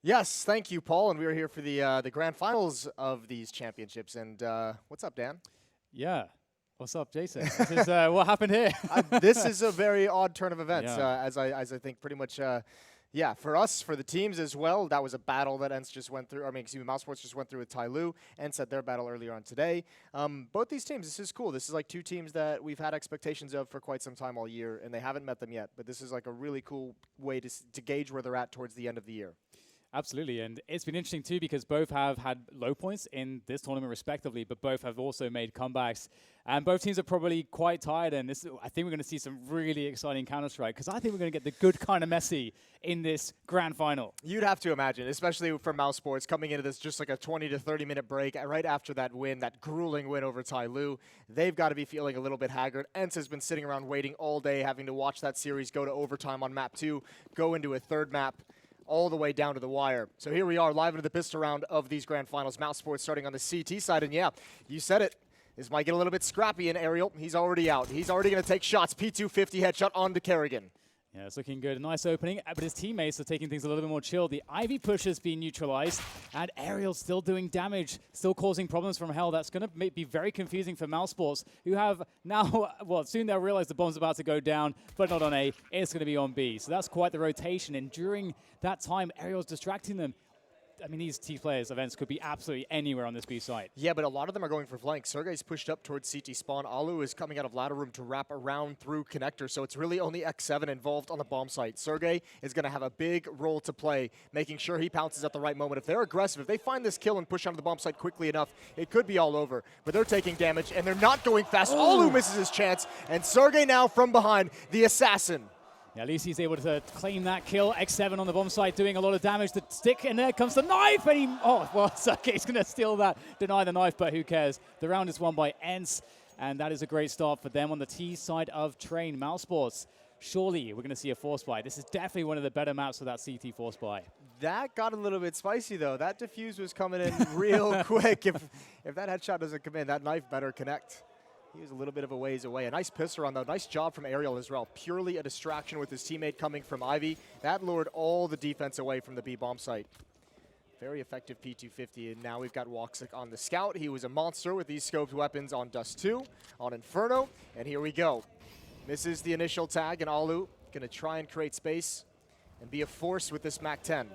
Yes, thank you, Paul. And we are here for the grand finals of these championships. And what's up, Dan? Yeah. What's up, Jason? This is what happened here. This is a very odd turn of events, Yeah. as I think pretty much. Yeah, for us, for the teams as well, that was a battle that Ence just went through. I mean, excuse me, mousesports just went through with Tai Lu. Ence had their battle earlier on today. Both these teams, this is cool. This is like two teams that we've had expectations of for quite some time all year, and they haven't met them yet. But this is like a really cool way to gauge where they're at towards the end of the year. Absolutely, and it's been interesting too because both have had low points in this tournament respectively, but both have also made comebacks. And both teams are probably quite tired, and I think we're going to see some really exciting Counter-Strike because I think we're going to get the good kind of Messi in this grand final. You'd have to imagine, especially for mousesports, coming into this just like a 20 to 30-minute break right after that win, that grueling win over Tai Lu. They've got to be feeling a little bit haggard. Ence has been sitting around waiting all day, having to watch that series go to overtime on map 2, go into a third map, all the way down to the wire. So here we are, live into the pistol round of these grand finals. Mousesports starting on the CT side, and yeah, you said it. This might get a little bit scrappy in Aerial. He's already out. He's already going to take shots. P250 headshot onto Kerrigan. Yeah, it's looking good. Nice opening, but his teammates are taking things a little bit more chill. The Ivy push has been neutralized, and Aerial's still doing damage, still causing problems from hell. That's going to be very confusing for Mousesports, who have now, well, soon they'll realize the bomb's about to go down, but not on A. It's going to be on B. So that's quite the rotation, and during that time, Aerial's distracting them. I mean, these T players events could be absolutely anywhere on this B site. Yeah, but a lot of them are going for flank. Sergey's pushed up towards CT spawn. Alu is coming out of ladder room to wrap around through connector, so it's really only X7 involved on the bomb site. Sergey is going to have a big role to play, making sure he pounces at the right moment. If they're aggressive, if they find this kill and push onto the bomb site quickly enough, it could be all over. But they're taking damage, and they're not going fast. Alu misses his chance, and Sergey now from behind, the assassin. Yeah, at least he's able to claim that kill. X7 on the bomb site doing a lot of damage. The stick, and there comes the knife, and he's going to steal that, deny the knife, but who cares? The round is won by Ence, and that is a great start for them on the T side of Train. Mousesports, surely we're going to see a force buy. This is definitely one of the better maps for that CT force buy. That got a little bit spicy, though. That defuse was coming in real quick. If that headshot doesn't come in, that knife better connect. He was a little bit of a ways away. A nice pisser on, though. Nice job from Aerial as well. Purely a distraction with his teammate coming from Ivy. That lured all the defense away from the B bomb site. Very effective P250, and now we've got Woxic on the scout. He was a monster with these scoped weapons on Dust 2, on Inferno, and here we go. Misses the initial tag, and Alu going to try and create space and be a force with this MAC 10.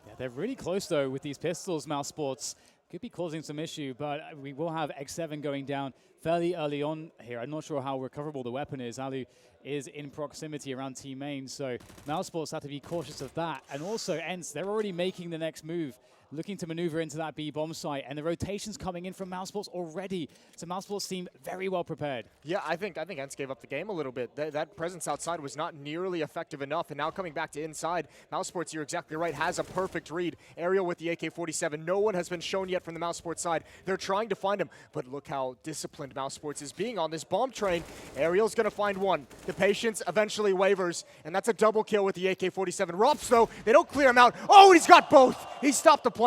Yeah, they're really close, though, with these pistols, Mousesports. Could be causing some issue, but we will have X7 going down fairly early on here. I'm not sure how recoverable the weapon is. Alu is in proximity around T main, so Mousesports have to be cautious of that. And also, Ence, they're already making the next move, looking to maneuver into that B bomb site, and the rotation's coming in from Mousesports already. So Mousesports seem very well prepared. Yeah, I think Ence gave up the game a little bit. That presence outside was not nearly effective enough, and now coming back to inside, Mousesports, you're exactly right, has a perfect read. Aerial with the AK-47. No one has been shown yet from the Mousesports side. They're trying to find him, but look how disciplined Mousesports is being on this bomb train. Aerial's going to find one. The patience eventually wavers, and that's a double kill with the AK-47. Rops, though, they don't clear him out. Oh, he's got both. He stopped the plant.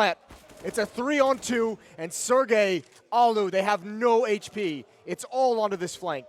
It's a 3-on-2, and Sergey, Alu, they have no HP. It's all onto this flank.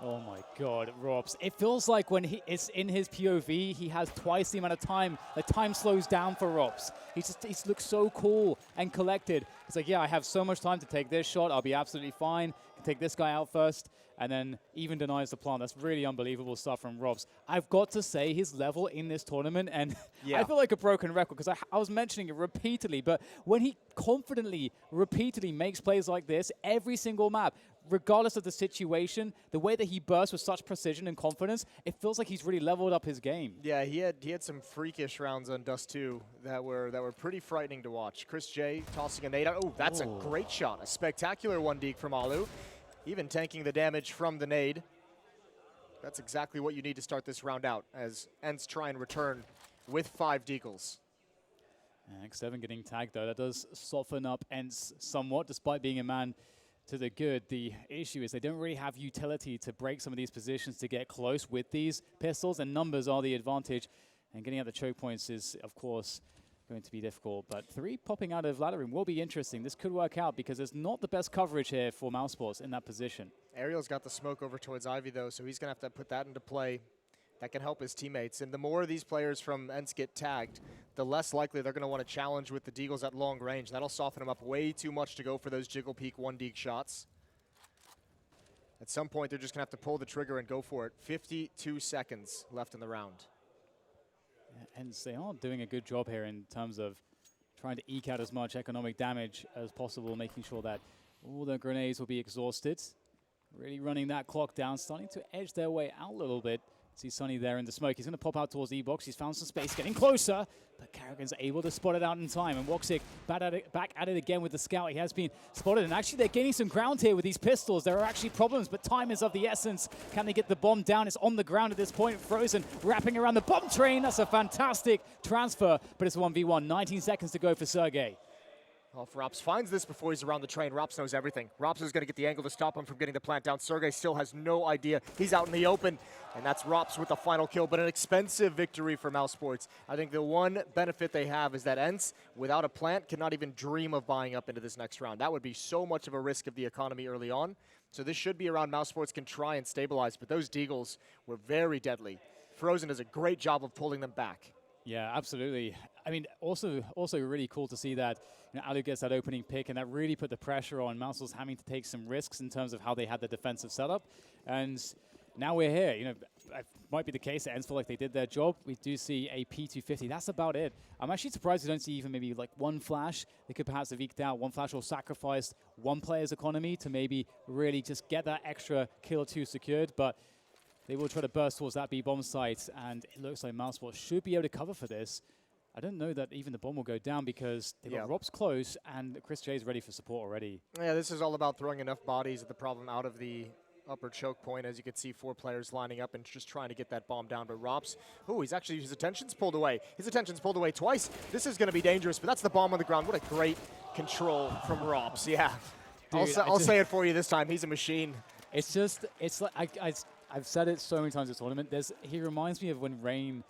Oh my God, Robs. It feels like when it's in his POV, he has twice the amount of time. The time slows down for Robs. He looks so cool and collected. It's like, yeah, I have so much time to take this shot. I'll be absolutely fine. Can take this guy out first, and then even denies the plant. That's really unbelievable stuff from Robs. I've got to say his level in this tournament, and yeah. I feel like a broken record because I was mentioning it repeatedly, but when he confidently, repeatedly makes plays like this, every single map, regardless of the situation, the way that he bursts with such precision and confidence, it feels like he's really leveled up his game. Yeah, he had some freakish rounds on Dust 2 that were pretty frightening to watch. Chris J tossing a nade out. Oh, that's a great shot. A spectacular 1-deke from Alu. Even tanking the damage from the nade. That's exactly what you need to start this round out as Ence try and return with 5 deagles. X7 getting tagged, though. That does soften up Ence somewhat, despite being a man to the good. The issue is they don't really have utility to break some of these positions to get close with these pistols, and numbers are the advantage. And getting out the choke points is, of course, going to be difficult. But 3 popping out of ladder room will be interesting. This could work out because there's not the best coverage here for Mousesports in that position. Aerial's got the smoke over towards Ivy, though, so he's going to have to put that into play. That can help his teammates. And the more these players from Ence get tagged, the less likely they're going to want to challenge with the Deagles at long range. That'll soften them up way too much to go for those jiggle peek 1 Deag shots. At some point, they're just going to have to pull the trigger and go for it. 52 seconds left in the round. And they are doing a good job here in terms of trying to eke out as much economic damage as possible, making sure that all the grenades will be exhausted. Really running that clock down, starting to edge their way out a little bit. See Sonny there in the smoke. He's going to pop out towards E-Box. He's found some space, getting closer, but Karrigan's able to spot it out in time. And Woxic back at it again with the scout. He has been spotted, and actually they're gaining some ground here with these pistols. There are actually problems, but time is of the essence. Can they get the bomb down? It's on the ground at this point. Frozen wrapping around the bomb train. That's a fantastic transfer, but it's 1v1. 19 seconds to go for Sergey. Well, if Rops finds this before he's around the train, Rops knows everything. Rops is going to get the angle to stop him from getting the plant down. Sergey still has no idea. He's out in the open, and that's Rops with the final kill, but an expensive victory for mousesports. I think the one benefit they have is that Ence, without a plant, cannot even dream of buying up into this next round. That would be so much of a risk of the economy early on. So this should be around mousesports can try and stabilize, but those Deagles were very deadly. Frozen does a great job of pulling them back. Yeah, absolutely. I mean, also really cool to see that Alu gets that opening pick, and that really put the pressure on Mousesports having to take some risks in terms of how they had the defensive setup. And now we're here. It might be the case that Ence feel like they did their job. We do see a P250. That's about it. I'm actually surprised we don't see even maybe like one flash. They could perhaps have eked out one flash or sacrificed one player's economy to maybe really just get that extra kill or two secured. But they will try to burst towards that B-bomb site, and it looks like Mousesports should be able to cover for this. I don't know that even the bomb will go down because they've got Rops close, and Chris J is ready for support already. Yeah, this is all about throwing enough bodies at the problem out of the upper choke point. As you can see, 4 players lining up and just trying to get that bomb down. But Rops, his attention's pulled away. His attention's pulled away twice. This is going to be dangerous, but that's the bomb on the ground. What a great control from Rops. Yeah, dude, I'll say it for you this time. He's a machine. It's like I've said it so many times this tournament. He reminds me of when Rain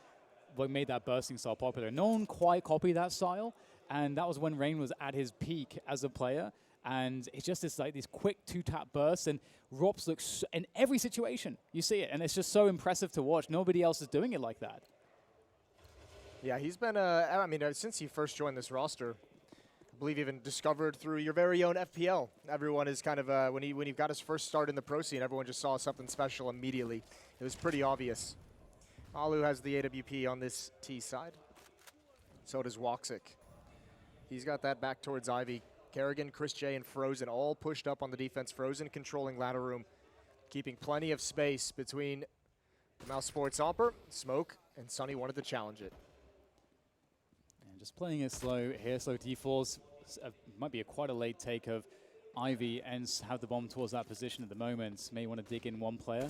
made that bursting style popular. No one quite copied that style, and that was when Rain was at his peak as a player. And it's just these quick 2-tap bursts, and Rops looks in every situation. You see it, and it's just so impressive to watch. Nobody else is doing it like that. Yeah, he's been, since he first joined this roster, I believe even discovered through your very own FPL. Everyone is kind of, when he got his first start in the pro scene, everyone just saw something special immediately. It was pretty obvious. Alu has the AWP on this T side. So does Woxic. He's got that back towards Ivy. Karrigan, Chris J, and Frozen all pushed up on the defense. Frozen controlling ladder room, keeping plenty of space between the mousesports Opper, Smoke, and Sonny wanted to challenge it. And just playing it slow here, slow defaults. Might be quite a late take of Ivy. Ence have the bomb towards that position at the moment. May want to dig in one player.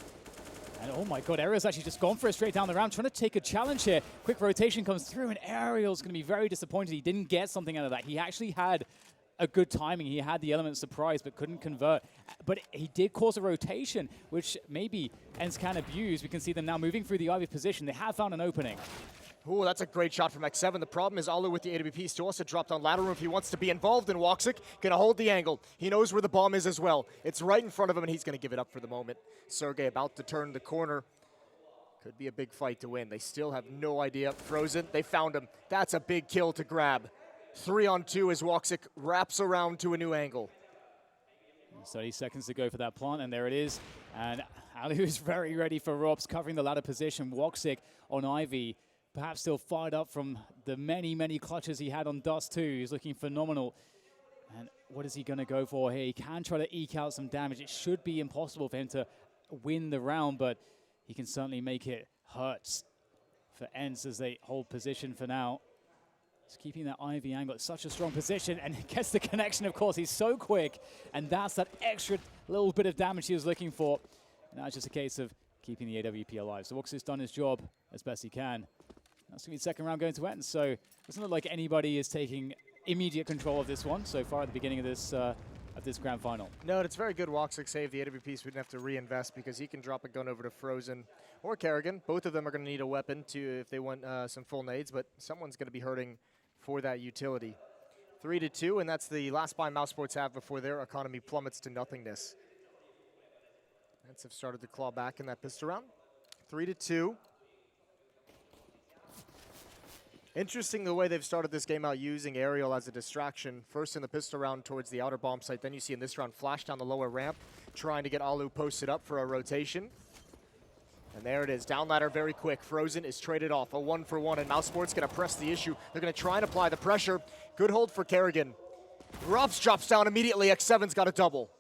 And oh my god, Ariel's actually just gone for it straight down the round, trying to take a challenge here. Quick rotation comes through, and Ariel's going to be very disappointed he didn't get something out of that. He actually had a good timing. He had the element of surprise, but couldn't convert. But he did cause a rotation, which maybe Ence can abuse. We can see them now moving through the Ivy position. They have found an opening. Ooh, that's a great shot from X7. The problem is Alu with the AWP still has to drop down ladder room if he wants to be involved in Woxic. Gonna hold the angle. He knows where the bomb is as well. It's right in front of him, and he's gonna give it up for the moment. Sergey about to turn the corner. Could be a big fight to win. They still have no idea. Frozen, they found him. That's a big kill to grab. 3-on-2 as Woxic wraps around to a new angle. 30 seconds to go for that plant, and there it is. And Alu is very ready for Rops, covering the ladder position. Woxic on Ivy, perhaps still fired up from the many, many clutches he had on Dust too. He's looking phenomenal. And what is he going to go for here? He can try to eke out some damage. It should be impossible for him to win the round, but he can certainly make it hurt for Ence as they hold position for now. Just keeping that Ivy angle. It's such a strong position, and he gets the connection, of course. He's so quick, and that's that extra little bit of damage he was looking for. And now it's just a case of keeping the AWP alive. So Woxic's done his job as best he can. That's going to be the second round going to Ence, so it doesn't look like anybody is taking immediate control of this one so far at the beginning of this grand final. No, it's very good Woxic save. The AWP, so we didn't have to reinvest because he can drop a gun over to Frozen or Karrigan. Both of them are going to need a weapon if they want some full nades, but someone's going to be hurting for that utility. 3-2, and that's the last buy mousesports have before their economy plummets to nothingness. Ence have started to claw back in that pistol round. 3-2. Interesting the way they've started this game out using aerial as a distraction. First in the pistol round towards the outer bomb site, then you see in this round flash down the lower ramp, trying to get Alu posted up for a rotation. And there it is, down ladder very quick. Frozen is traded off, a 1-for-1, and mousesports gonna press the issue. They're gonna try and apply the pressure. Good hold for Kerrigan. Robs drops down immediately, X7's got a double.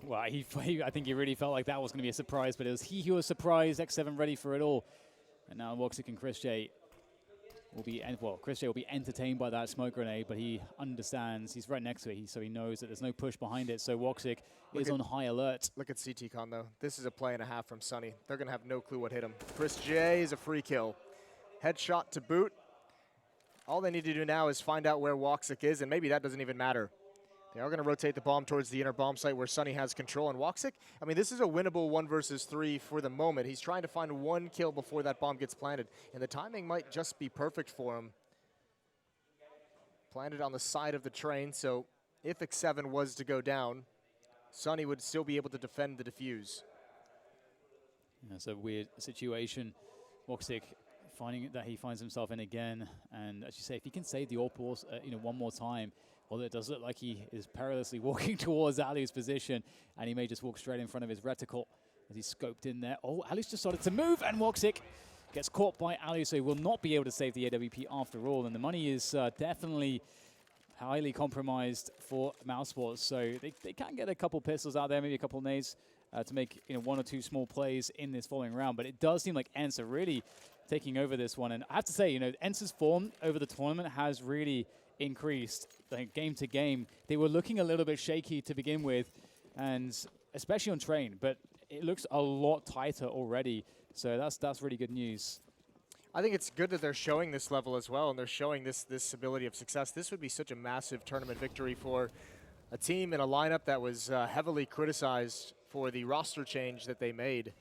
Well, I think he really felt like that was gonna be a surprise, but it was he who was surprised, X7 ready for it all. And now Woxic and Chris J will be, well, Chris J will be entertained by that smoke grenade, but he understands, he's right next to it, so he knows that there's no push behind it, so Woxic is on high alert. Look at CT Con though. This is a play and a half from Sunny. They're gonna have no clue what hit him. Chris J is a free kill. Headshot to boot. All they need to do now is find out where Woxic is, and maybe that doesn't even matter. They are gonna rotate the bomb towards the inner bomb site where Sunny has control, and Woxic, I mean, this is a winnable 1 versus 3 for the moment. He's trying to find 1 kill before that bomb gets planted, and the timing might just be perfect for him. Planted on the side of the train, so if X7 was to go down, Sunny would still be able to defend the defuse. That's a weird situation. Woxic finding that he finds himself in again, and as you say, if he can save the AWP, one more time, well, it does look like he is perilously walking towards Alu's position, and he may just walk straight in front of his reticle as he's scoped in there. Oh, Alu's just started to move, and Woxic gets caught by Alu, so he will not be able to save the AWP after all, and the money is definitely highly compromised for mousesports, so they can get a couple pistols out there, maybe a couple nades to make 1 or 2 small plays in this following round, but it does seem like Ence are really taking over this one, and I have to say, Ence's form over the tournament has really increased, like, game to game. They were looking a little bit shaky to begin with, and especially on train, but it looks a lot tighter already, so that's really good news. I think it's good that they're showing this level as well, and they're showing this ability of success. This would be such a massive tournament victory for a team in a lineup that was heavily criticized for the roster change that they made.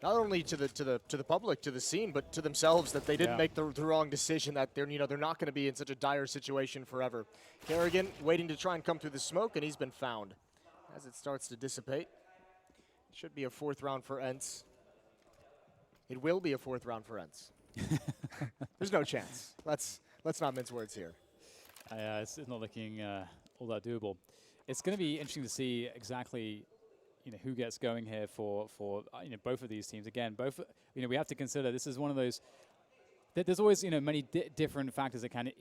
Not only to the public, to the scene, but to themselves, that they didn't make the wrong decision, that they're not going to be in such a dire situation forever. Kerrigan waiting to try and come through the smoke, and he's been found. As it starts to dissipate, it should be a 4th round for Ence. It will be a 4th round for Ence. There's no chance. Let's not mince words here. It's not looking all that doable. It's going to be interesting to see exactly who gets going here for both of these teams. Again, we have to consider this is one of those. There's always many different factors that can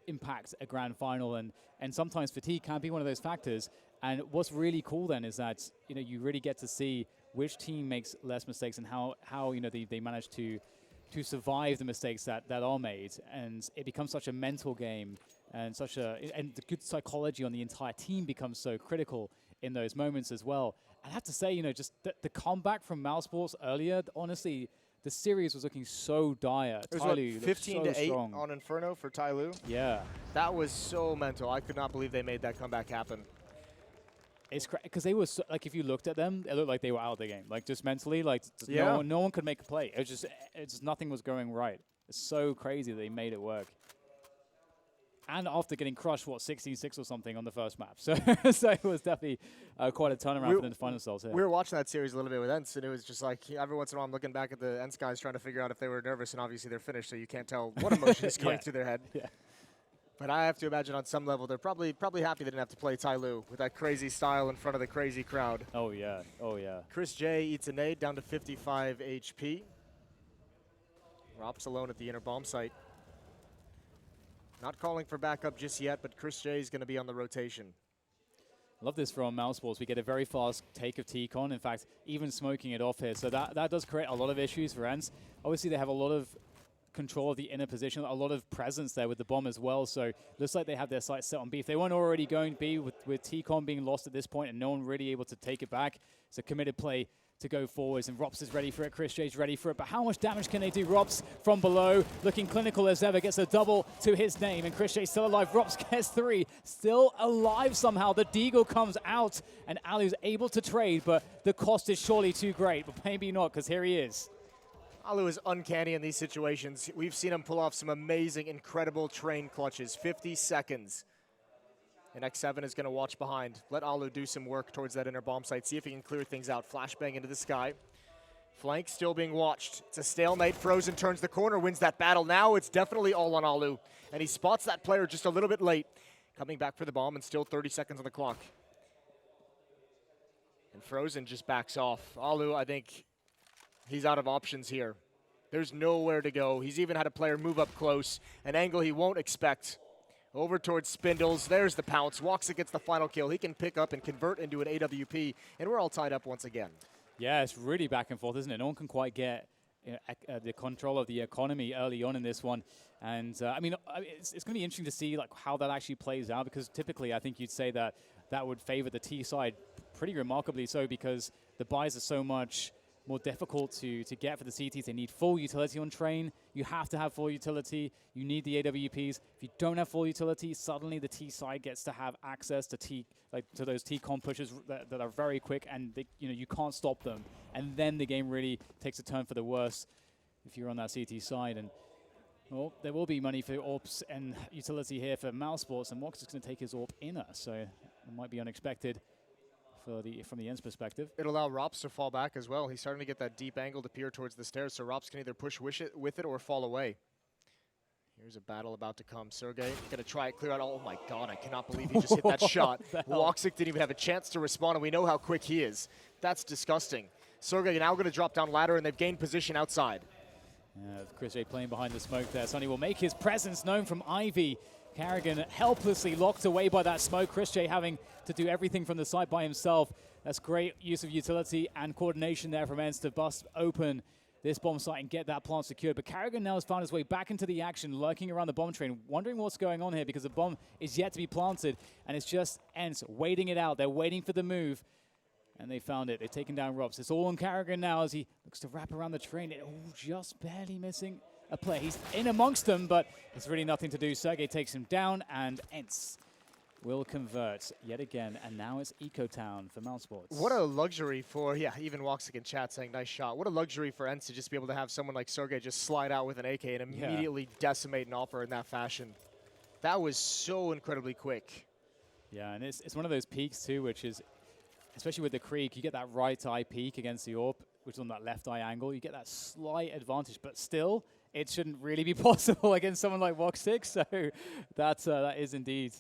impact a grand final, and sometimes fatigue can be one of those factors. And what's really cool then is that you really get to see which team makes less mistakes and how they manage to survive the mistakes that are made, and it becomes such a mental game, and and the good psychology on the entire team becomes so critical in those moments as well. I have to say, just the comeback from mousesports earlier, honestly, the series was looking so dire. It was 15-8 on Inferno for Tyloo. Yeah. That was so mental. I could not believe they made that comeback happen. It's because they were like, if you looked at them, it looked like they were out of the game. Like, just mentally, like, no one could make a play. It was just nothing was going right. It's so crazy that they made it work. And after getting crushed, 16-6 or something on the first map. So it was definitely quite a turnaround for them to find themselves here. We were watching that series a little bit with Ence, and it was just like, every once in a while I'm looking back at the Ence guys trying to figure out if they were nervous, and obviously they're finished, so you can't tell what emotion is going through their head. Yeah. But I have to imagine on some level they're probably happy they didn't have to play Tyloo with that crazy style in front of the crazy crowd. Oh, yeah. Oh, yeah. Chris J eats a nade down to 55 HP. Rops alone at the inner bomb site. Not calling for backup just yet, but Chris J is going to be on the rotation. Love this from mousesports. We get a very fast take of T-Con. In fact, even smoking it off here. So that does create a lot of issues for Ence. Obviously, they have a lot of control of the inner position, a lot of presence there with the bomb as well. So looks like they have their sights set on B. If they weren't already going B with T-Con being lost at this point and no one really able to take it back, it's a committed play to go forwards, and Rops is ready for it, Chris J's ready for it, but how much damage can they do? Rops from below, looking clinical as ever, gets a double to his name, and Chris J's still alive. Rops gets 3, still alive somehow. The Deagle comes out, and Alu's able to trade, but the cost is surely too great, but maybe not, because here he is. Alu is uncanny in these situations. We've seen him pull off some amazing, incredible train clutches. 50 seconds. And X7 is going to watch behind. Let Alu do some work towards that inner bomb site. See if he can clear things out. Flashbang into the sky. Flank still being watched. It's a stalemate. Frozen turns the corner, wins that battle. Now it's definitely all on Alu. And he spots that player just a little bit late. Coming back for the bomb and still 30 seconds on the clock. And Frozen just backs off. Alu, I think he's out of options here. There's nowhere to go. He's even had a player move up close, an angle he won't expect. Over towards Spindles. There's the pounce. Woxic gets the final kill. He can pick up and convert into an AWP, and we're all tied up once again. Yeah, it's really back and forth, isn't it? No one can quite get the control of the economy early on in this one. And, I mean, it's going to be interesting to see like how that actually plays out, because typically I think you'd say that that would favor the T side pretty remarkably so, because the buys are so much more difficult to get for the CTs. They need full utility on train. You have to have full utility. You need the AWPs. If you don't have full utility, suddenly the T side gets to have access to to those T-con pushes that are very quick, and they, you can't stop them. And then the game really takes a turn for the worse if you're on that CT side. And well, there will be money for AWPs and utility here for mousesports, and Mox is going to take his AWP inner, so it might be unexpected from the Ence perspective. It'll allow Rops to fall back as well. He's starting to get that deep angle to peer towards the stairs, so Rops can either push with it or fall away. Here's a battle about to come. Sergey gonna try it, clear out. Oh my God, I cannot believe he just hit that shot. Woxic didn't even have a chance to respond, and we know how quick he is. That's disgusting. Sergey now gonna drop down ladder, and they've gained position outside. Chris J playing behind the smoke there. Sonny will make his presence known from Ivy. Karrigan helplessly locked away by that smoke. Chris J having to do everything from the side by himself. That's great use of utility and coordination there from Ence to bust open this bomb site and get that plant secured. But Karrigan now has found his way back into the action, lurking around the bomb train, wondering what's going on here because the bomb is yet to be planted, and it's just Ence waiting it out. They're waiting for the move, and they found it. They've taken down Rops. It's all on Karrigan now as he looks to wrap around the train. Just barely missing a play. He's in amongst them, but there's really nothing to do. Sergey takes him down, and Ence will convert yet again, and now it's Ecotown for mousesports. What a luxury for, even Woxic in chat saying nice shot. What a luxury for Ence to just be able to have someone like Sergey just slide out with an AK and immediately decimate an offer in that fashion. That was so incredibly quick. Yeah, and it's one of those peaks too, which is, especially with the Creek, you get that right eye peak against the AWP, which is on that left eye angle. You get that slight advantage, but still, it shouldn't really be possible against someone like Woxic. So that is indeed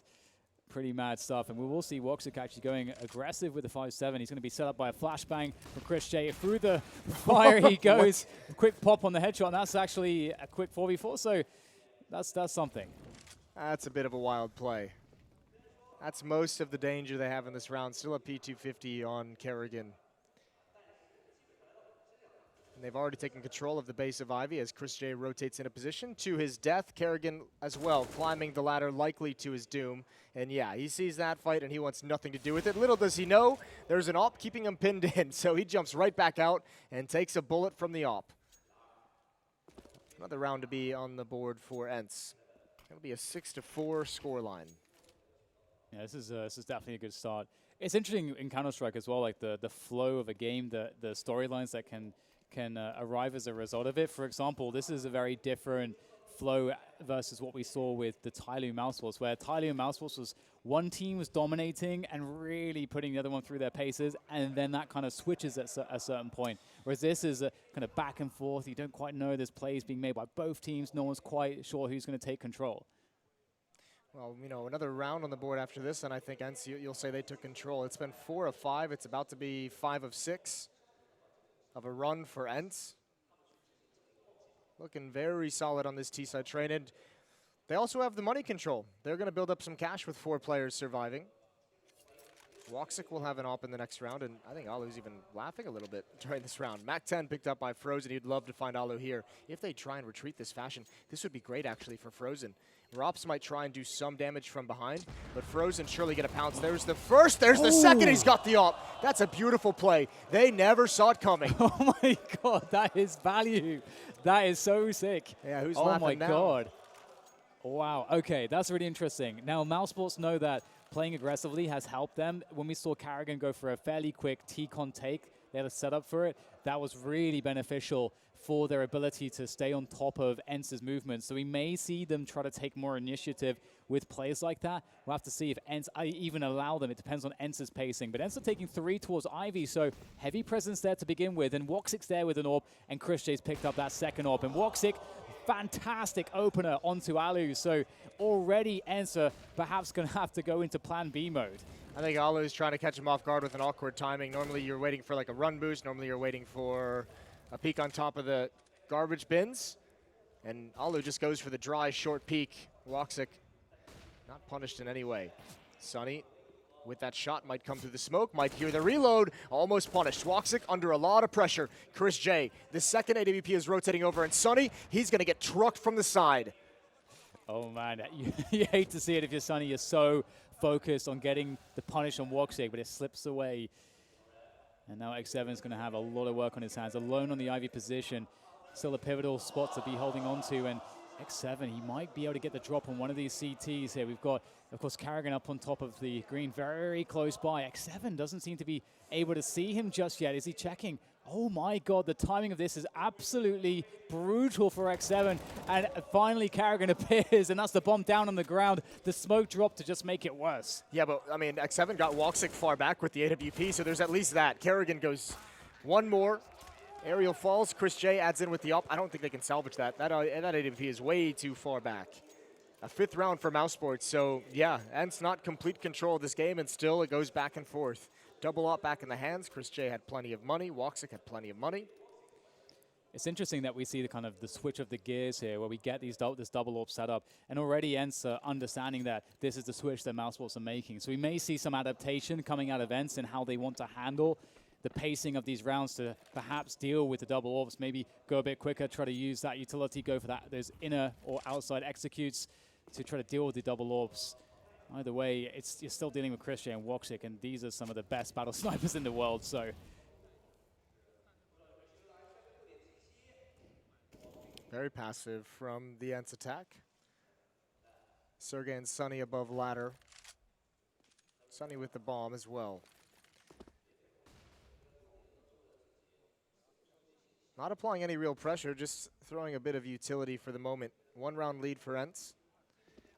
pretty mad stuff. And we will see Woxic actually going aggressive with the 5-7. He's going to be set up by a flashbang from Chris J. Through the fire he goes. Quick pop on the headshot, and that's actually a quick 4v4. So that's something. That's a bit of a wild play. That's most of the danger they have in this round. Still a P250 on Karrigan. And they've already taken control of the base of Ivy as Chris J rotates into position. To his death, Karrigan as well, climbing the ladder, likely to his doom. And yeah, he sees that fight and he wants nothing to do with it. Little does he know, there's an AWP keeping him pinned in, so he jumps right back out and takes a bullet from the AWP. Another round to be on the board for Ence. It'll be a 6-4 scoreline. Yeah, this is definitely a good start. It's interesting in Counter-Strike as well, like the flow of a game, the storylines that can arrive as a result of it. For example, this is a very different flow versus what we saw with the Tyloo mousesports, where Tyloo mousesports was one team was dominating and really putting the other one through their paces, and then that kind of switches at a certain point. Whereas this is a kind of back and forth. You don't quite know. There's plays being made by both teams. No one's quite sure who's going to take control. Well, another round on the board after this, and I think Ence, you'll say they took control. It's been 4 of 5. It's about to be 5 of 6 of a run for Ence. Looking very solid on this T-side train, and they also have the money control. They're going to build up some cash with 4 players surviving. Woxic will have an AWP in the next round, and I think Alu's even laughing a little bit during this round. Mac-10 picked up by Frozen. He'd love to find Alu here. If they try and retreat this fashion, this would be great actually for Frozen. Rops might try and do some damage from behind, but Frozen surely get a pounce. There's the first, there's the second, he's got the AWP. That's a beautiful play. They never saw it coming. Oh my God, that is value. That is so sick. Yeah, who's laughing now? Oh my God. Wow, okay, that's really interesting. Now, mousesports know that playing aggressively has helped them. When we saw Karrigan go for a fairly quick T-con take, they had a setup for it. That was really beneficial for their ability to stay on top of Ence's movement. So we may see them try to take more initiative with plays like that. We'll have to see if Ence even allow them. It depends on Ence's pacing. But Ence are taking 3 towards Ivy, so heavy presence there to begin with. And Woxic's there with an AWP, and Chris J's picked up that second AWP. And Woxic, fantastic opener onto Alu. So already Ence are perhaps going to have to go into plan B mode. I think Alu's trying to catch him off guard with an awkward timing. Normally you're waiting for like a run boost. Normally you're waiting for a peek on top of the garbage bins. And Alu just goes for the dry, short peek. Woxic not punished in any way. Sunny with that shot might come through the smoke, might hear the reload, almost punished. Woxic under a lot of pressure. Chris J, the second AWP is rotating over, and Sunny, he's gonna get trucked from the side. Oh man, you hate to see it if you're Sunny. You're so focused on getting the punish on Woxic, but it slips away. And now X7 is going to have a lot of work on his hands. Alone on the Ivy position. Still a pivotal spot to be holding on to. And X7, he might be able to get the drop on one of these CTs here. We've got, of course, Carrigan up on top of the green, very close by. X7 doesn't seem to be able to see him just yet. Is he checking? Oh my God, the timing of this is absolutely brutal for X7. And finally Carrigan appears, and that's the bomb down on the ground. The smoke dropped to just make it worse. Yeah, but I mean, X7 got Woxic far back with the AWP, so there's at least that. Carrigan goes one more. Aerial falls. Chris J adds in with the up. I don't think they can salvage that. That AWP is way too far back. A 5th round for mousesports, so yeah, Ence not complete control of this game, and still it goes back and forth. Double up back in the hands. Chris J had plenty of money. Woxic had plenty of money. It's interesting that we see the kind of the switch of the gears here, where we get this double AWP setup, and already Ence understanding that this is the switch that mousesports are making. So we may see some adaptation coming out of Ence and how they want to handle the pacing of these rounds to perhaps deal with the double AWPs, maybe go a bit quicker, try to use that utility, go for that those inner or outside executes to try to deal with the double AWPs. Either way, you're still dealing with Chris J and Woxic, and these are some of the best battle snipers in the world, so. Very passive from the Ence attack. Sergey and Sunny above ladder. Sunny with the bomb as well. Not applying any real pressure, just throwing a bit of utility for the moment. 1 round lead for Ence.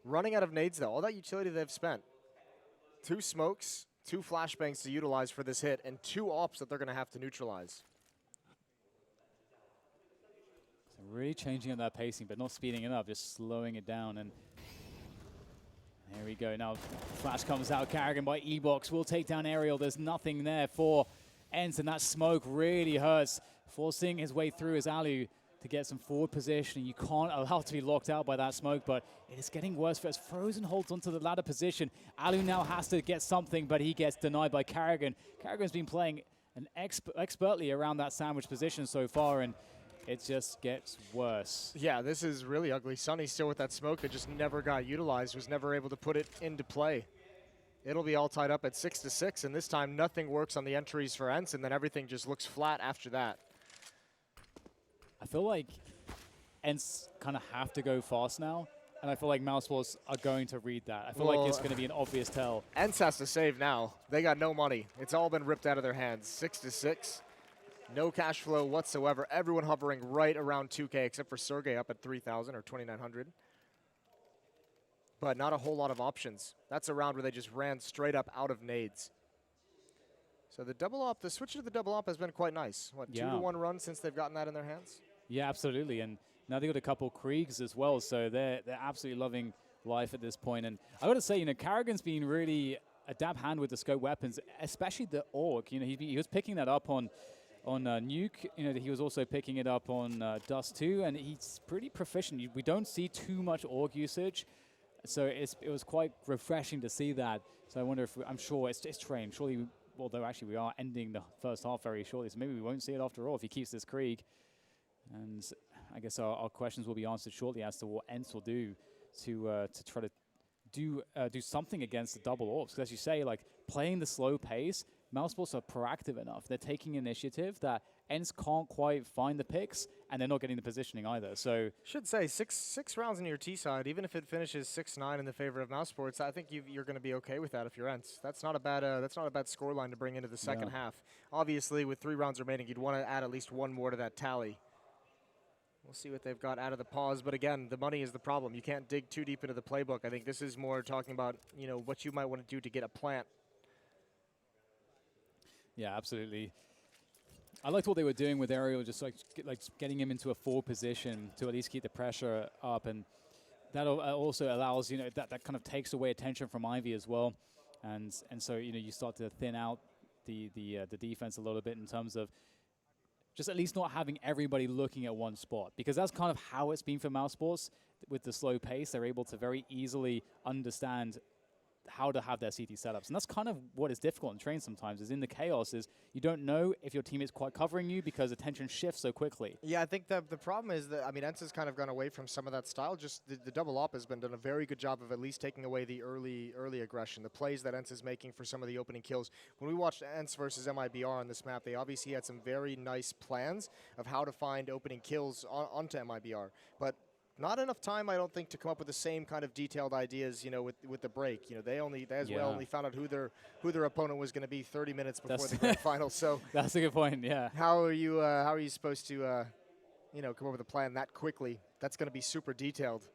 Running out of nades though, all that utility they've spent. 2 smokes, 2 flashbangs to utilize for this hit, and 2 ops that they're gonna have to neutralize. So really changing up that pacing, but not speeding it up, just slowing it down. And there we go, now flash comes out, Carrigan by E-Box will take down Aerial. There's nothing there for Ence, and that smoke really hurts. Forcing his way through his Alu to get some forward position. You can't allow to be locked out by that smoke, but it is getting worse for us. Frozen holds onto the ladder position. Alu now has to get something, but he gets denied by Carrigan. Carrigan's been playing expertly around that sandwich position so far, and it just gets worse. Yeah, this is really ugly. Sunny still with that smoke that just never got utilized, was never able to put it into play. It'll be all tied up at 6-6, and this time nothing works on the entries for Ence, and then everything just looks flat after that. I feel like Ence kind of have to go fast now, and I feel like mousesports are going to read that. I feel like it's going to be an obvious tell. Ence has to save now. They got no money. It's all been ripped out of their hands. 6-6. No cash flow whatsoever. Everyone hovering right around 2K, except for Sergey up at 3,000 or 2,900. But not a whole lot of options. That's a round where they just ran straight up out of nades. So the double op, the switch to the double op has been quite nice. What, 2-1 run since they've gotten that in their hands? Yeah, absolutely. And now they got a couple Kriegs as well, so they're absolutely loving life at this point. And I got to say, Carrigan's been really a dab hand with the scope weapons, especially the AUG. He was picking that up on Nuke. He was also picking it up on Dust too, and he's pretty proficient. We don't see too much AUG usage, so it was quite refreshing to see that. So I wonder if I'm sure it's trained. Surely, although actually we are ending the first half very shortly, so maybe we won't see it after all if he keeps this Krieg. And I guess our questions will be answered shortly as to what Ence will do to try to do something against the double AWPs. Because as you say, like playing the slow pace, mousesports are proactive enough. They're taking initiative that Ence can't quite find the picks, and they're not getting the positioning either. So should say six rounds in your T side, even if it finishes 6-9 in the favor of mousesports, I think you're going to be okay with that if you're Ence. That's not a bad scoreline to bring into the second half. Obviously, with 3 rounds remaining, you'd want to add at least one more to that tally. We'll see what they've got out of the pause, but again, the money is the problem. You can't dig too deep into the playbook. I think this is more talking about, you know, what you might want to do to get a plant. Yeah, absolutely. I liked what they were doing with Aerial, just like getting him into a forward position to at least keep the pressure up, and that also allows, you know, that kind of takes away attention from Ivy as well, and so, you know, you start to thin out the defense a little bit in terms of just at least not having everybody looking at one spot, because that's kind of how it's been for mousesports. With the slow pace, they're able to very easily understand how to have their CT setups. And that's kind of what is difficult in train sometimes, is in the chaos, is you don't know if your team is quite covering you because attention shifts so quickly. Yeah, I think the problem is that, I mean, Ence has kind of gone away from some of that style. Just the double op has been done a very good job of at least taking away the early aggression, the plays that Ence is making for some of the opening kills. When we watched Ence versus MIBR on this map, they obviously had some very nice plans of how to find opening kills onto MIBR. But not enough time, I don't think, to come up with the same kind of detailed ideas, you know, with the break. You know, they only found out who their opponent was going to be 30 minutes before the grand final. So that's a good point. Yeah. How are you supposed to, you know, come up with a plan that quickly? That's going to be super detailed.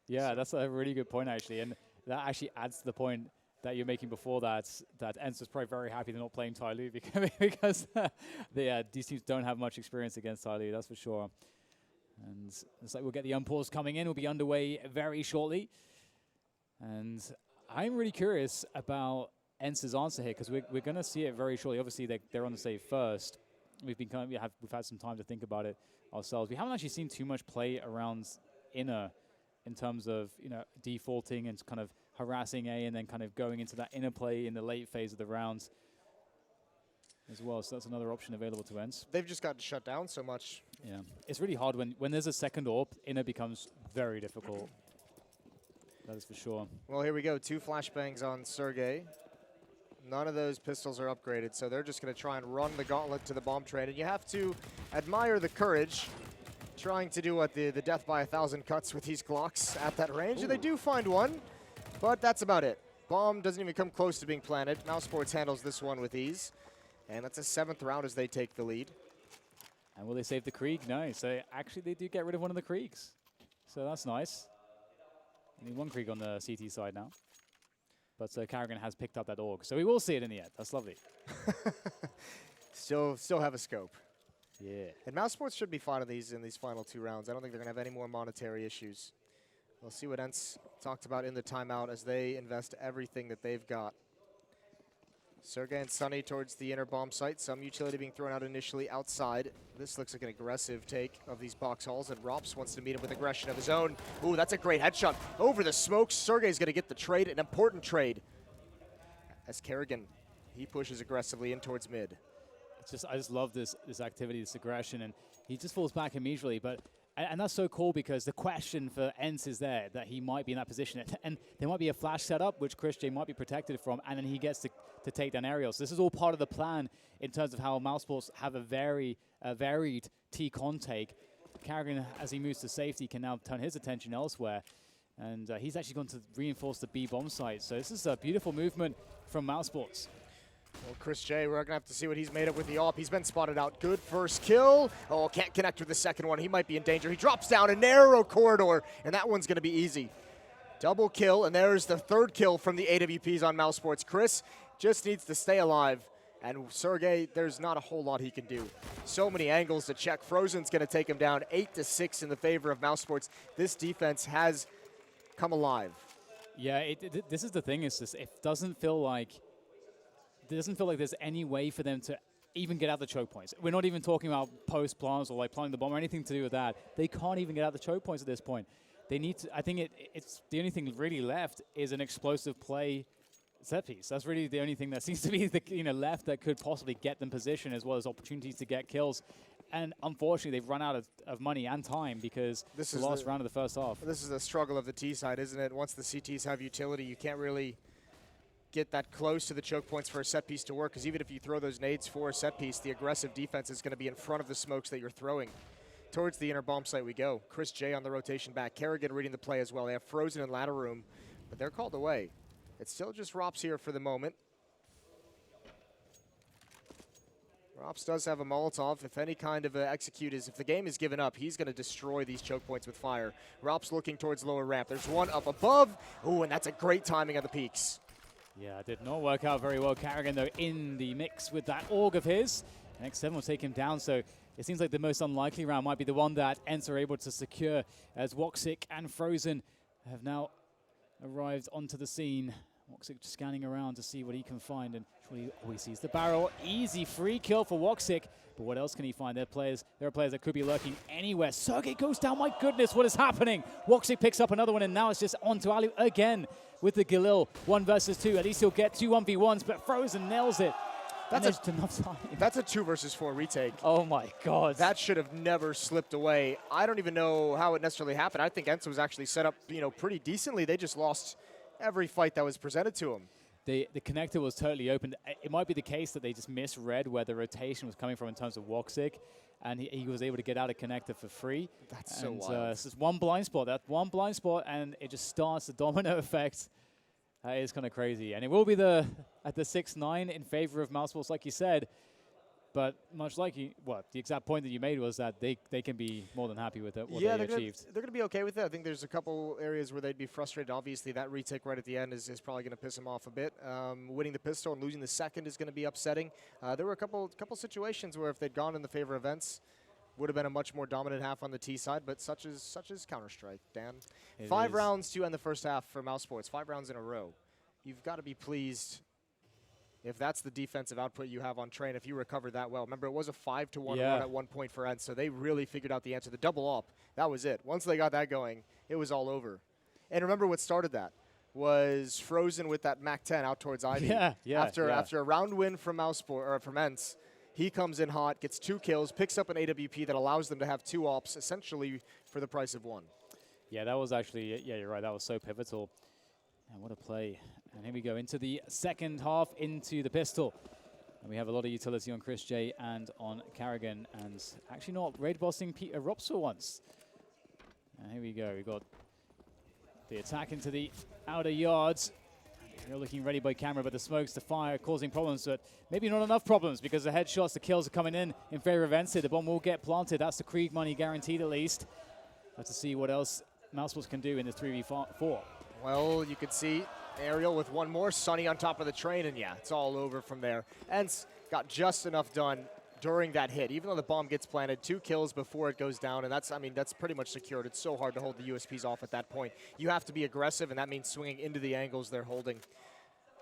Yeah, so that's a really good point, actually, and that actually adds to the point that you're making before that Ence was probably very happy they're not playing Tai Lu because these teams don't have much experience against Tai Lu, that's for sure. And it's like we'll get the unpause coming in. We'll be underway very shortly. And I'm really curious about Ence's answer here, because we're going to see it very shortly. Obviously, they're on the save first. We've had some time to think about it ourselves. We haven't actually seen too much play around inner in terms of, you know, defaulting and kind of harassing A and then kind of going into that inner play in the late phase of the rounds as well. So that's another option available to Ence. They've just gotten shut down so much. Yeah, it's really hard when there's a second AWP. Inner becomes very difficult. That is for sure. Well, here we go. 2 flashbangs on Sergey. None of those pistols are upgraded, so they're just going to try and run the gauntlet to the bomb train. And you have to admire the courage, trying to do what the death by 1,000 cuts with these Glocks at that range. Ooh. And they do find one, but that's about it. Bomb doesn't even come close to being planted. mousesports handles this one with ease. And that's a 7th round as they take the lead. And will they save the Krieg? No. So actually they do get rid of one of the Kriegs. So that's nice. Only one Krieg on the CT side now. But Carrigan has picked up that AUG. So we will see it in the end. That's lovely. Still have a scope. Yeah. And mousesports should be fine in these final 2 rounds. I don't think they're going to have any more monetary issues. We'll see what Ence talked about in the timeout as they invest everything that they've got. Sergey and Sunny towards the inner bomb site. Some utility being thrown out initially outside. This looks like an aggressive take of these box halls, and Rops wants to meet him with aggression of his own. Ooh, that's a great headshot. Over the smoke, Sergey's going to get the trade, an important trade. As Kerrigan, he pushes aggressively in towards mid. I just love this activity, this aggression, and he just falls back immediately. And that's so cool, because the question for Ence is there, that he might be in that position. And there might be a flash setup, which Chris J might be protected from, and then he gets to take down aerials. So this is all part of the plan in terms of how mousesports have a very varied T-con take. Carrigan, as he moves to safety, can now turn his attention elsewhere. And he's actually going to reinforce the B bomb site. So this is a beautiful movement from mousesports. Well, Chris J, we're going to have to see what he's made of with the AWP. He's been spotted out. Good first kill. Oh, can't connect with the second one. He might be in danger. He drops down a narrow corridor, and that one's going to be easy. Double kill, and there's the 3rd kill from the AWPs on mousesports. Chris just needs to stay alive, and Sergey, there's not a whole lot he can do. So many angles to check. Frozen's going to take him down 8-6 in the favor of mousesports. This defense has come alive. Yeah, this is the thing. Is this? It doesn't feel like there's any way for them to even get out the choke points. We're not even talking about post plants or like planting the bomb or anything to do with that. They can't even get out the choke points at this point. They need to. I think it's the only thing really left is an explosive play set piece. That's really the only thing that seems to be left that could possibly get them position, as well as opportunities to get kills. And unfortunately, they've run out of money and time, because this is the last round of the first half. This is the struggle of the T side, isn't it? Once the CTs have utility, you can't really get that close to the choke points for a set piece to work, because even if you throw those nades for a set piece, the aggressive defense is going to be in front of the smokes that you're throwing. Towards the inner bomb site we go. Chris J on the rotation back. Kerrigan reading the play as well. They have Frozen in ladder room, but they're called away. It's still just Rops here for the moment. Rops does have a Molotov. If any kind of execute is, if the game is given up, he's going to destroy these choke points with fire. Rops looking towards lower ramp. There's one up above. Ooh, and that's a great timing of the peaks. Yeah, it did not work out very well. Carrigan, though, in the mix with that AUG of his. X7 will take him down, so it seems like the most unlikely round might be the one that Ence are able to secure, as Woxic and Frozen have now arrived onto the scene. Woxic scanning around to see what he can find, and surely he sees the barrel. Easy free kill for Woxic, but what else can he find? There are players that could be lurking anywhere. Sergey goes down. My goodness, what is happening? Woxic picks up another one, and now it's just on to Ali again with the Galil. 1 versus 2. At least he'll get 2 1v1s, but Frozen nails it. That's enough time. That's a 2 versus 4 retake. Oh my God. That should have never slipped away. I don't even know how it necessarily happened. I think Ence was actually set up, pretty decently. They just lost every fight that was presented to him. The connector was totally open. It might be the case that they just misread where the rotation was coming from in terms of Woxic, and he was able to get out a connector for free. That's so wild. It's just one blind spot. That one blind spot, and it just starts the domino effect. That is kind of crazy. And it will be at the 6-9 in favor of mousesports, like you said. But much like the exact point that you made was that they can be more than happy with it, what they achieved. They're going to be okay with it. I think there's a couple areas where they'd be frustrated. Obviously, that retake right at the end is probably going to piss them off a bit. Winning the pistol and losing the second is going to be upsetting. There were a couple situations where if they'd gone in the favor of Ence, would have been a much more dominant half on the T side, but such is Counter-Strike, Dan. 5 rounds to end the first half for mousesports, 5 rounds in a row. You've got to be pleased if that's the defensive output you have on train, if you recover that well. Remember, it was a 5-1 run at one point for Ence, so they really figured out the answer. The double up, that was it. Once they got that going, it was all over. And remember what started that was Frozen with that MAC-10 out towards Ivy. After a round win from from Ence, he comes in hot, gets 2 kills, picks up an AWP that allows them to have 2 ops, essentially for the price of 1. Yeah, that was actually, you're right, that was so pivotal. And what a play. And here we go into the second half, into the pistol. And we have a lot of utility on Chris J and on Carrigan, and actually not raid bossing Rops for once. And here we go, we got the attack into the outer yards. They're looking ready by camera, but the smokes, the fire causing problems, but maybe not enough problems because the headshots, the kills are coming in favor of Ence. The bomb will get planted. That's the Krieg money guaranteed at least. Let's see what else mousesports can do in this 3v4. Well, you could see Aerial with one more, Sunny on top of the train, and yeah, it's all over from there. Ence got just enough done during that hit, even though the bomb gets planted, 2 kills before it goes down, and that's pretty much secured. It's so hard to hold the USPs off at that point. You have to be aggressive, and that means swinging into the angles they're holding.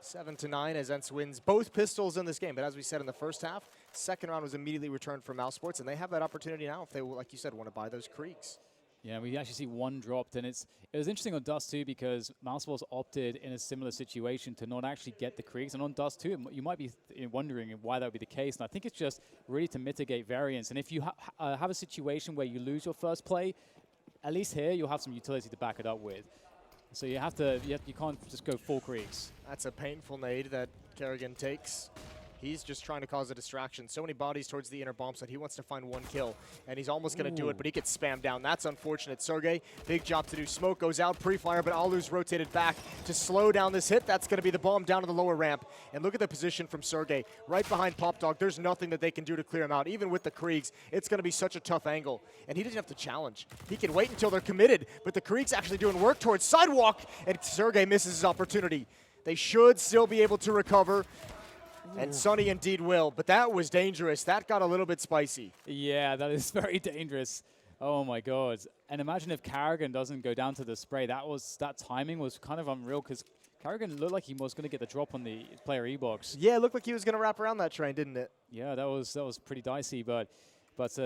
7-9 as Ence wins both pistols in this game, but as we said in the first half, second round was immediately returned for mousesports, and they have that opportunity now if they, like you said, want to buy those Kriegs. Yeah, we actually see one dropped, and it was interesting on Dust 2 because mousesports opted in a similar situation to not actually get the Kriegs, and on Dust 2, you might be wondering why that would be the case, and I think it's just really to mitigate variance. And if you have a situation where you lose your first play, at least here you'll have some utility to back it up with. So you can't just go full Kriegs. That's a painful nade that Carrigan takes. He's just trying to cause a distraction. So many bodies towards the inner bomb site. He wants to find 1 kill, and he's almost going to do it, but he gets spammed down. That's unfortunate. Sergey, big job to do. Smoke goes out, pre-fire, but Alu's rotated back to slow down this hit. That's going to be the bomb down to the lower ramp. And look at the position from Sergey. Right behind Pop Dog. There's nothing that they can do to clear him out. Even with the Kriegs, it's going to be such a tough angle. And he doesn't have to challenge. He can wait until they're committed, but the Kriegs actually doing work towards Sidewalk, and Sergey misses his opportunity. They should still be able to recover. And Sunny indeed will, but that was dangerous. That got a little bit spicy. Yeah, that is very dangerous. Oh my God. And imagine if Carrigan doesn't go down to the spray. That timing was kind of unreal because Carrigan looked like he was going to get the drop on the player E-box. Yeah, it looked like he was going to wrap around that train, didn't it? Yeah, that was pretty dicey, but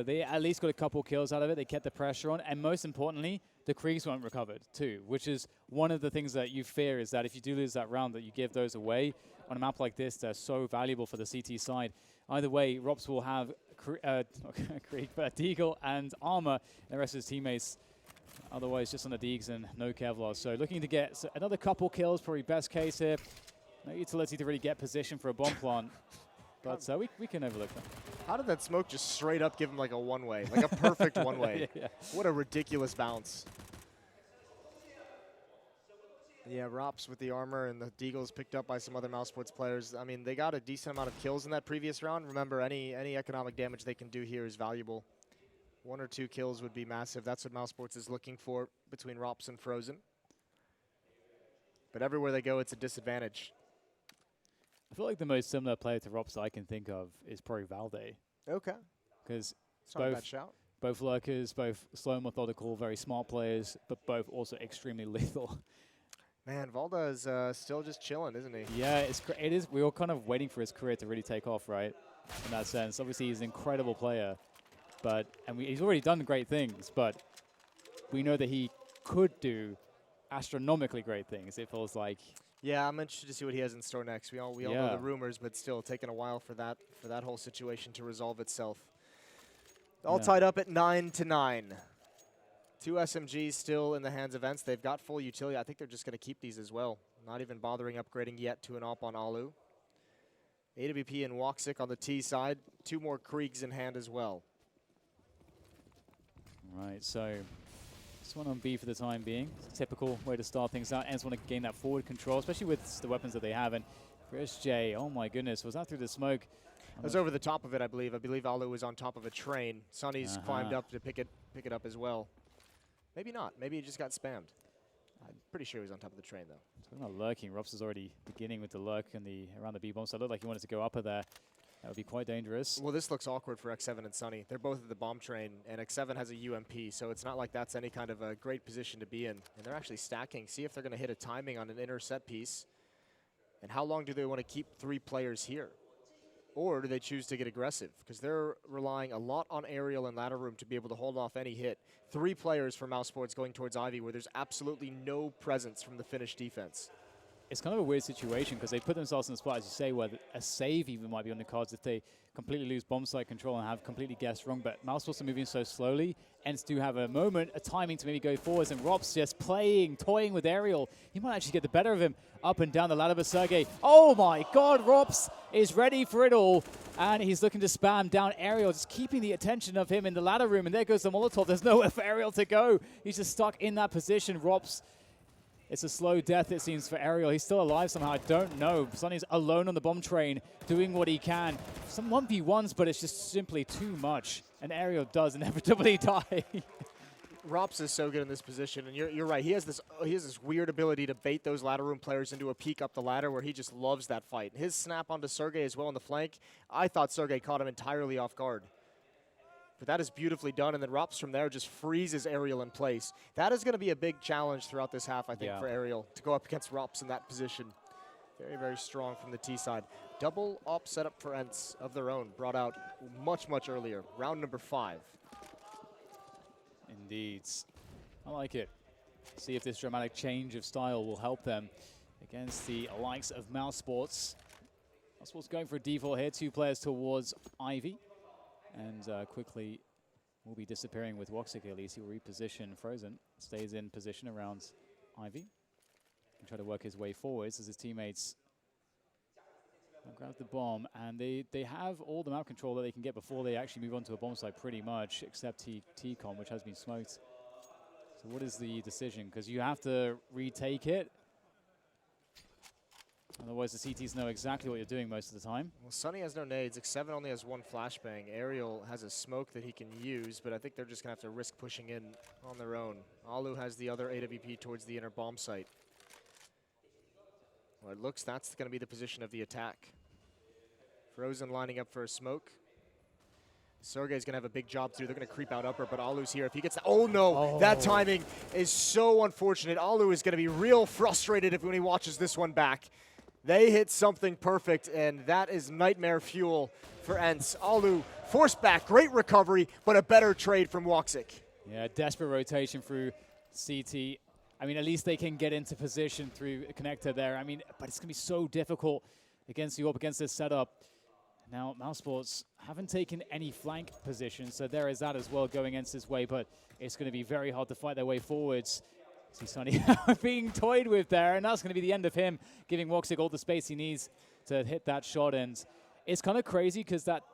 they at least got a couple kills out of it. They kept the pressure on, and most importantly, the Kriegs weren't recovered too, which is one of the things that you fear is that if you do lose that round, that you give those away. On a map like this, they're so valuable for the CT side. Either way, Rops will have Krieg, Deagle and Armor, and the rest of his teammates. Otherwise, just on the Deags and no Kevlar. So looking to get another couple kills, probably best case here. No utility to really get position for a bomb plant. But we can overlook that. How did that smoke just straight up give him like a one-way, like a perfect one-way? Yeah. What a ridiculous bounce. Yeah, Rops with the armor and the Deagles picked up by some other mousesports players. I mean, they got a decent amount of kills in that previous round. Remember, any economic damage they can do here is valuable. 1 or 2 kills would be massive. That's what mousesports is looking for between Rops and Frozen. But everywhere they go, it's a disadvantage. I feel like the most similar player to Rops I can think of is probably Valde. Okay. Because It's not a bad shout. both lurkers, both slow and methodical, very smart players, but both also extremely lethal. Man, Valda is still just chilling, isn't he? Yeah, it is. We were kind of waiting for his career to really take off, right? In that sense. Obviously, he's an incredible player, he's already done great things, but we know that he could do astronomically great things, it feels like. Yeah, I'm interested to see what he has in store next. We all know the rumors, but still taking a while for that whole situation to resolve itself. All tied up at 9-9. 2 SMGs still in the hands of Ence. They've got full utility. I think they're just going to keep these as well. Not even bothering upgrading yet to an AWP on Alu. AWP and Woxic on the T side. 2 more Kriegs in hand as well. Right, so this one on B for the time being. Typical way to start things out. Ence want to gain that forward control, especially with the weapons that they have. And Chris J, oh my goodness, was that through the smoke? It was over the top of it, I believe. I believe Alu was on top of a train. Sonny's climbed up to pick it up as well. Maybe not. Maybe he just got spammed. I'm pretty sure he was on top of the train, though. Talking about lurking, Rops is already beginning with the lurk and around the B bomb. So it looked like he wanted to go up at there. That would be quite dangerous. Well, this looks awkward for X7 and Sonny. They're both at the bomb train, and X7 has a UMP, so it's not like that's any kind of a great position to be in. And they're actually stacking. See if they're going to hit a timing on an inner set piece. And how long do they want to keep 3 players here? Or do they choose to get aggressive? Because they're relying a lot on aerial and ladder room to be able to hold off any hit. 3 players for mousesports going towards Ivy, where there's absolutely no presence from the Finnish defense. It's kind of a weird situation because they put themselves in a spot, as you say, where a save even might be on the cards if they completely lose bomb site control and have completely guessed wrong. But mousesports are moving so slowly. Ence do have a moment, a timing to maybe go forwards, and Rops just toying with aerial. He might actually get the better of him up and down the ladder. But Sergey, oh my God, Rops is ready for it all. And he's looking to spam down aerial, just keeping the attention of him in the ladder room. And there goes the Molotov. There's nowhere for aerial to go. He's just stuck in that position. Rops, it's a slow death, it seems, for Aerial. He's still alive somehow. I don't know. Sonny's alone on the bomb train, doing what he can. Some 1v1s, but it's just simply too much. And Aerial does inevitably die. Rops is so good in this position, and you're right. He has this weird ability to bait those ladder room players into a peek up the ladder where he just loves that fight. His snap onto Sergey as well on the flank, I thought Sergey caught him entirely off guard. But that is beautifully done, and then Rops from there just freezes Aerial in place. That is going to be a big challenge throughout this half, I think, for Aerial, to go up against Rops in that position. Very, very strong from the T side. Double op setup for Ence of their own, brought out much, much earlier. Round number 5. Indeed. I like it. See if this dramatic change of style will help them against the likes of mousesports. mousesports going for a default here. 2 players towards Ivy. And quickly will be disappearing with Woxic at least. He will reposition Frozen. Stays in position around Ivy. Can try to work his way forwards as his teammates grab the bomb. And they have all the map control that they can get before they actually move on to a bomb site pretty much, except T-Con, which has been smoked. So what is the decision? Because you have to retake it. Otherwise, the CTs know exactly what you're doing most of the time. Well, Sonny has no nades. X7 only has 1 flashbang. Aerial has a smoke that he can use, but I think they're just going to have to risk pushing in on their own. Alu has the other AWP towards the inner bomb site. Well, it looks that's going to be the position of the attack. Frozen lining up for a smoke. Sergey's going to have a big job to do. They're going to creep out upper, but Alu's here. If he gets that, oh no, that timing is so unfortunate. Alu is going to be real frustrated when he watches this one back. They hit something perfect, and that is nightmare fuel for Ence. Alu forced back, great recovery, but a better trade from Woxic. Yeah, desperate rotation through CT. I mean, at least they can get into position through a connector there. I mean, but it's going to be so difficult against the AWP, against this setup. Now, mousesports haven't taken any flank position, so there is that as well going Ence's way, but it's going to be very hard to fight their way forwards. See Sonny being toyed with there, and that's going to be the end of him, giving Woxic all the space he needs to hit that shot. And it's kind of crazy because that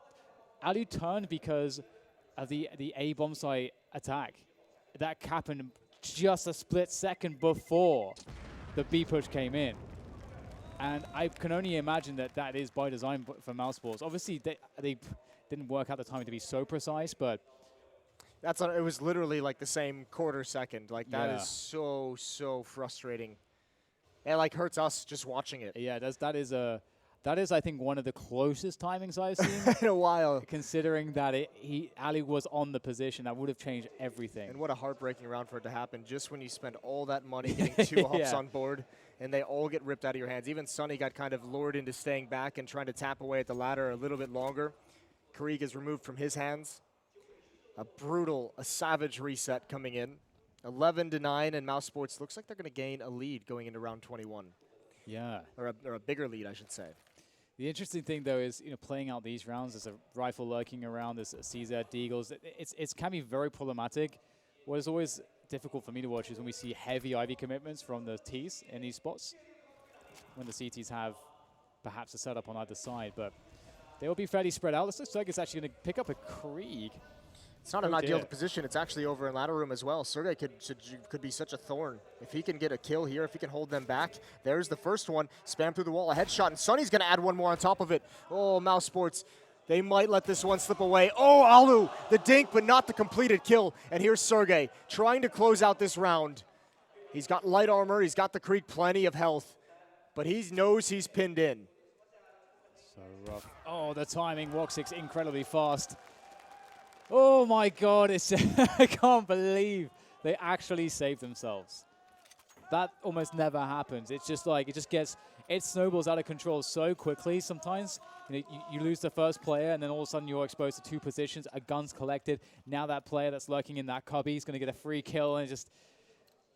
Alu turned because of the A bomb site attack. That happened just a split second before. the B push came in. And I can only imagine that that is by design for mousesports. Obviously, they didn't work out the timing to be so precise, but it was literally like the same quarter second. Like that Yeah. is so frustrating. It like hurts us just watching it. yeah, that is I think one of the closest timings I've seen. In a while. Considering that Ali was on the position, that would have changed everything. And what a heartbreaking round for it to happen just when you spend all that money getting 2 hops Yeah. on board and they all get ripped out of your hands. Even Sonny got kind of lured into staying back and trying to tap away at the ladder a little bit longer. Krieg is removed from his hands. A savage reset coming in. 11-9, and mousesports looks like they're going to gain a lead going into round 21. Yeah. Or a bigger lead, I should say. The interesting thing, though, is playing out these rounds. There's a rifle lurking around. There's a CZ Deagles. It can be very problematic. What is always difficult for me to watch is when we see heavy IV commitments from the Ts in these spots, when the CTs have perhaps a setup on either side, but they will be fairly spread out. This looks like it's actually going to pick up a Krieg. It's not an ideal position. It's actually over in ladder room as well. Sergey could be such a thorn. If he can get a kill here, if he can hold them back. There's the first one. Spam through the wall, a headshot, and Sonny's going to add one more on top of it. Oh, mousesports. They might let this one slip away. Oh, Alu, the dink, but not the completed kill. And here's Sergey trying to close out this round. He's got light armor. He's got the Krieg, plenty of health. But he knows he's pinned in. So rough. Oh, the timing. Woxic's incredibly fast. Oh my God, I can't believe they actually saved themselves. That almost never happens. It's just like, it snowballs out of control so quickly sometimes. You lose the first player and then all of a sudden you're exposed to 2 positions, a gun's collected. Now that player that's lurking in that cubby is going to get a free kill, and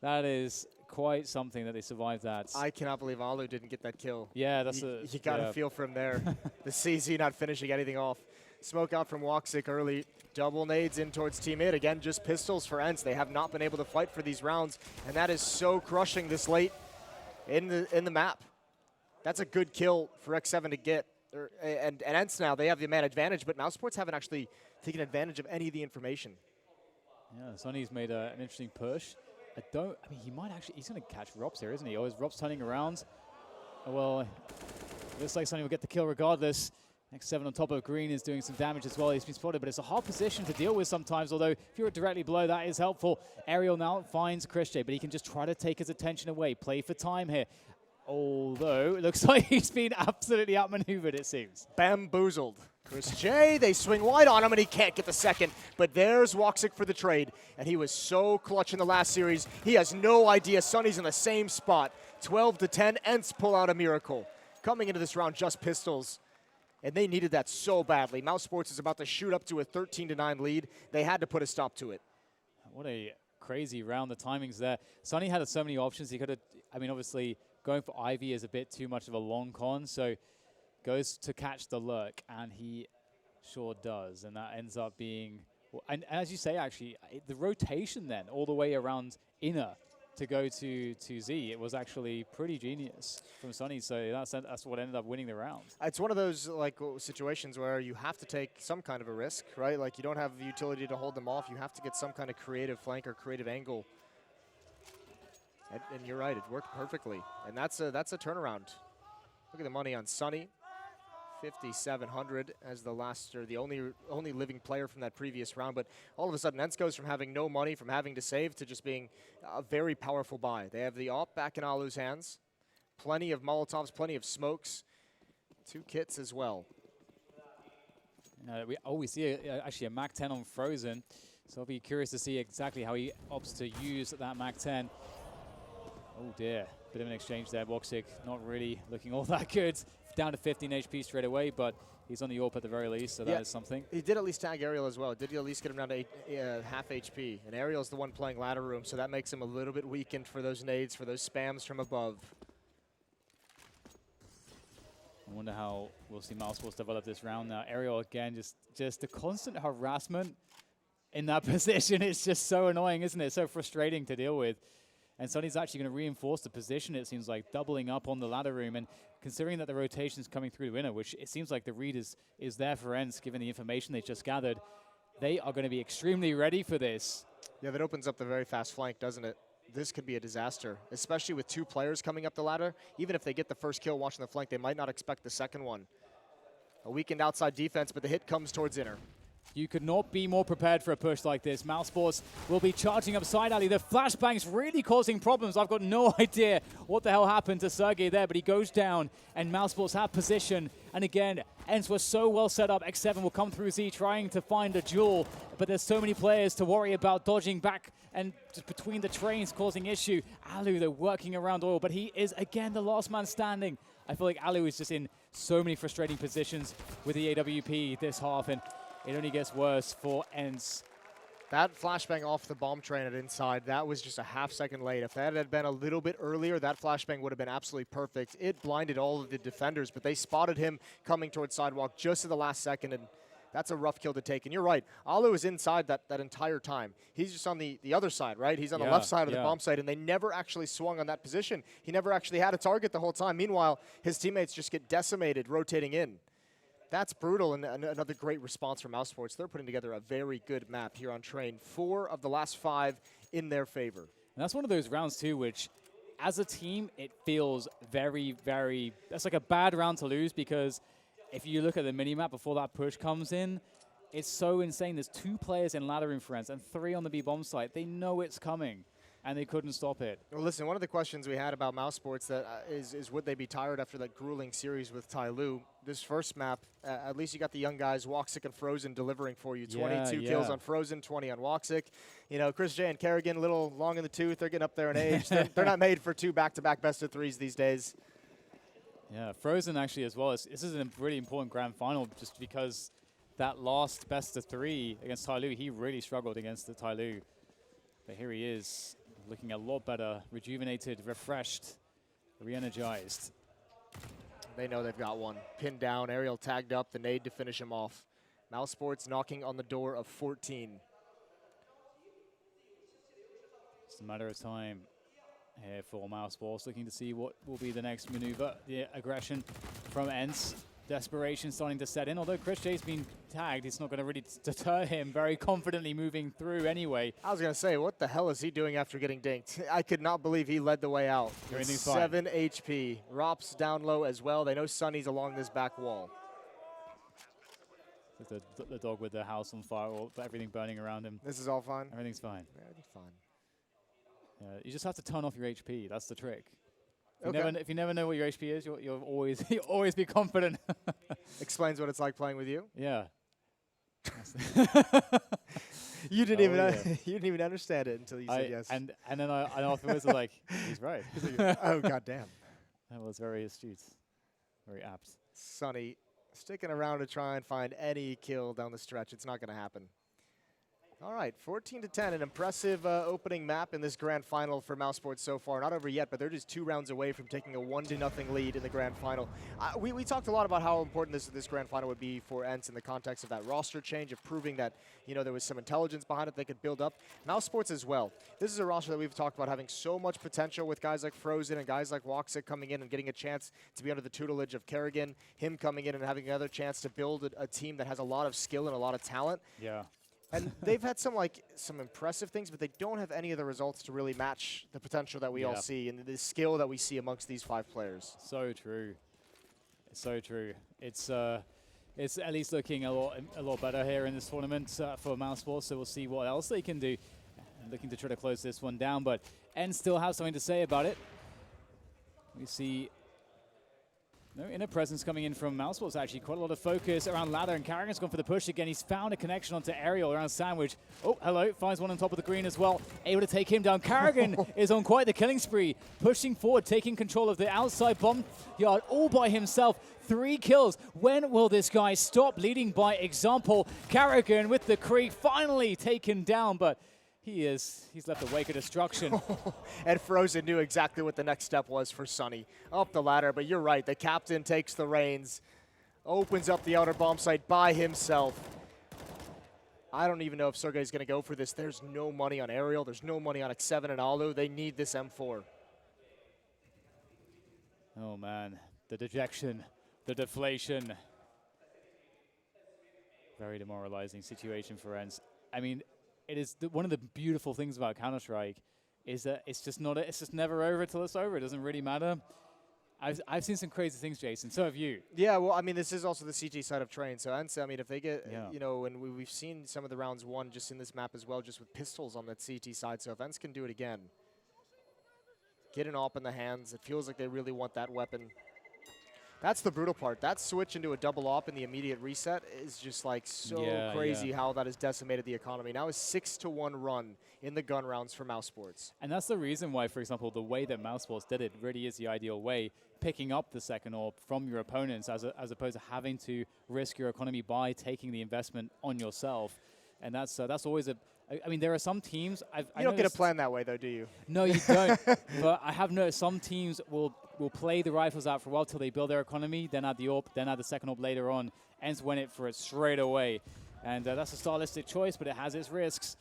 that is quite something that they survived that. I cannot believe Alu didn't get that kill. Yeah, You got to feel from there. The CZ not finishing anything off. Smoke out from Woxic early. Double nades in towards team mid. Again, just pistols for Ence. They have not been able to fight for these rounds, and that is so crushing this late in the map. That's a good kill for X7 to get. And Ence now, they have the man advantage, but mousesports haven't actually taken advantage of any of the information. Yeah, Sonny's made an interesting push. He might actually, he's going to catch Rops here, isn't he? Oh, is Rops turning around? Oh, well, looks like Sonny will get the kill regardless. X7 on top of green is doing some damage as well. He's been spotted, but it's a hard position to deal with sometimes, although if you're directly below, that is helpful. Aerial now finds Christian, but he can just try to take his attention away, play for time here. Although, it looks like he's been absolutely outmaneuvered, it seems. Bamboozled. Chris J, they swing wide on him, and he can't get the second. But there's Woxic for the trade, and he was so clutch in the last series. He has no idea. Sonny's in the same spot. 12-10, Ence pull out a miracle. Coming into this round, just pistols. And they needed that so badly. Mousesports is about to shoot up to a 13-9 lead. They had to put a stop to it. What a crazy round, the timings there. Sonny had so many options. He could have, obviously, going for Ivy is a bit too much of a long con, so goes to catch the lurk, and he sure does. And that ends up being, and as you say, actually, the rotation then, all the way around inner to go to Z, it was actually pretty genius from Sonny, so that's what ended up winning the round. It's one of those situations where you have to take some kind of a risk, right? Like you don't have the utility to hold them off. You have to get some kind of creative flank or creative angle. And you're right, it worked perfectly. And that's a turnaround. Look at the money on Sonny. 5,700 as the only living player from that previous round. But all of a sudden, Ence goes from having no money, from having to save, to just being a very powerful buy. They have the AWP back in Alu's hands. Plenty of Molotovs, plenty of smokes. 2 kits as well. We see actually a MAC-10 on Frozen. So I'll be curious to see exactly how he opts to use that MAC-10. Oh dear, bit of an exchange there. Woxic not really looking all that good. Down to 15 HP straight away, but he's on the AWP at the very least, so that is something. He did at least tag Aerial as well. Did he at least get him down to half HP? And Aerial's the one playing ladder room, so that makes him a little bit weakened for those nades, for those spams from above. I wonder how we'll see mousesports develop this round now. Aerial again, just the constant harassment in that position. It's just so annoying, isn't it? So frustrating to deal with. And Sonny's actually going to reinforce the position, it seems like, doubling up on the ladder room. And considering that the rotation is coming through the winner, which it seems like the read is there for Ence, given the information they just gathered, they are going to be extremely ready for this. Yeah, that opens up the very fast flank, doesn't it? this could be a disaster, especially with 2 players coming up the ladder. Even if they get the first kill watching the flank, they might not expect the second one. A weakened outside defense, but the hit comes towards inner. You could not be more prepared for a push like this. mousesports will be charging up side alley. The flashbang's really causing problems. I've got no idea what the hell happened to Sergey there, but he goes down, and mousesports have position. And again, Ence was so well set up. X7 will come through Z trying to find a duel, but there's so many players to worry about dodging back and just between the trains causing issue. Alu, they're working around Oil, but he is, again, the last man standing. I feel like Alu is just in so many frustrating positions with the AWP this half, and it only gets worse for Ence. That flashbang off the bomb train at inside, that was just a half-second late. If that had been a little bit earlier, that flashbang would have been absolutely perfect. It blinded all of the defenders, but they spotted him coming towards sidewalk just at the last second, and that's a rough kill to take. And you're right, Alu is inside that entire time. He's just on the other side, right? He's on the left side of the bomb site, and they never actually swung on that position. He never actually had a target the whole time. Meanwhile, his teammates just get decimated rotating in. That's brutal, and another great response from mousesports. They're putting together a very good map here on Train. 4 of the last 5 in their favor. And that's one of those rounds, too, which, as a team, it feels very, very... That's like a bad round to lose, because if you look at the minimap before that push comes in, it's so insane. There's 2 players in ladder inference and 3 on the B bomb site. They know it's coming, and they couldn't stop it. Well, listen, one of the questions we had about mousesports that is would they be tired after that grueling series with Tai Lu? This first map, at least you got the young guys, Woxic and Frozen, delivering for you. 22 kills on Frozen, 20 on Woxic. You know, Chris J and Kerrigan, a little long in the tooth. They're getting up there in age. They're not made for 2 back-to-back best-of-3s these days. Yeah, Frozen actually as well. This is a really important grand final just because that last best-of-3 against Tai Lu, he really struggled against the Tai Lu. But here he is, looking a lot better, rejuvenated, refreshed, re-energized. They know they've got one. Pinned down, Aerial tagged up, the nade to finish him off. mousesports knocking on the door of 14. It's a matter of time here for mousesports, looking to see what will be the next maneuver. The aggression from Ence. Desperation starting to set in, although Chris J's been tagged, it's not going to really deter him, very confidently moving through anyway. I was going to say, what the hell is he doing after getting dinked? I could not believe he led the way out. 7 HP. Rops down low as well. They know Sunny's along this back wall. The dog with the house on fire, or everything burning around him. This is all fine? Everything's fine. Everything's fine. Yeah, you just have to turn off your HP. That's the trick. Okay. If you never know what your HP is, you'll always be confident. Explains what it's like playing with you. Yeah. You didn't even understand it until you said yes. And then I afterwards was like, he's right. Oh goddamn. That was very astute, very apt. Sunny sticking around to try and find any kill down the stretch. It's not going to happen. All right, 14-10, an impressive opening map in this grand final for mousesports so far. Not over yet, but they're just 2 rounds away from taking a 1-0 lead in the grand final. We talked a lot about how important this grand final would be for Ence in the context of that roster change, of proving that, you know, there was some intelligence behind it they could build up. mousesports as well. This is a roster that we've talked about having so much potential with guys like Frozen and guys like Woxic coming in and getting a chance to be under the tutelage of Kerrigan, him coming in and having another chance to build a team that has a lot of skill and a lot of talent. Yeah. And they've had some impressive things, but they don't have any of the results to really match the potential that we all see and the skill that we see amongst these 5 players. So true. It's so true. It's at least looking a lot better here in this tournament for mousesports, so we'll see what else they can do. And looking to try to close this one down, but Ence still has something to say about it. We see no inner presence coming in from mousesports, actually. Quite a lot of focus around ladder, and Carrigan's gone for the push again. He's found a connection onto Aerial around Sandwich. Oh, hello, finds one on top of the green as well. Able to take him down. Carrigan is on quite the killing spree, pushing forward, taking control of the outside bomb yard all by himself. 3 kills. When will this guy stop? Leading by example. Carrigan with the creep finally taken down, but he's left a wake of destruction. And Frozen knew exactly what the next step was for Sunny. Up the ladder, but you're right. The captain takes the reins, opens up the outer bomb site by himself. I don't even know if Sergey's going to go for this. There's no money on Aerial. There's no money on X7 and Alu. They need this M4. Oh, man. The dejection, the deflation. Very demoralizing situation for Ence. I mean, it is one of the beautiful things about Counter-Strike is that it's just not. It's just never over till it's over. It doesn't really matter. I've seen some crazy things, Jason. So have you. Yeah, well, I mean, this is also the CT side of Train. So, Ence, I mean, if they get, Yeah. you know, and we've seen some of the rounds won just in this map as well, just with pistols on that CT side. So if Ence can do it again, get an AWP in the hands, it feels like they really want that weapon. That's the brutal part. That switch into a double AWP in the immediate reset is just like so crazy how that has decimated the economy. Now a 6-1 run in the gun rounds for mousesports. And that's the reason why, for example, the way that mousesports did it really is the ideal way, picking up the second AWP from your opponents as opposed to having to risk your economy by taking the investment on yourself. And that's always a. I mean, there are some teams. You don't get a plan that way, though, do you? No, you don't. But I have noticed some teams will play the rifles out for a while till they build their economy, then add the AWP, then add the second AWP later on. Ence went it for it straight away. And that's a stylistic choice, but it has its risks.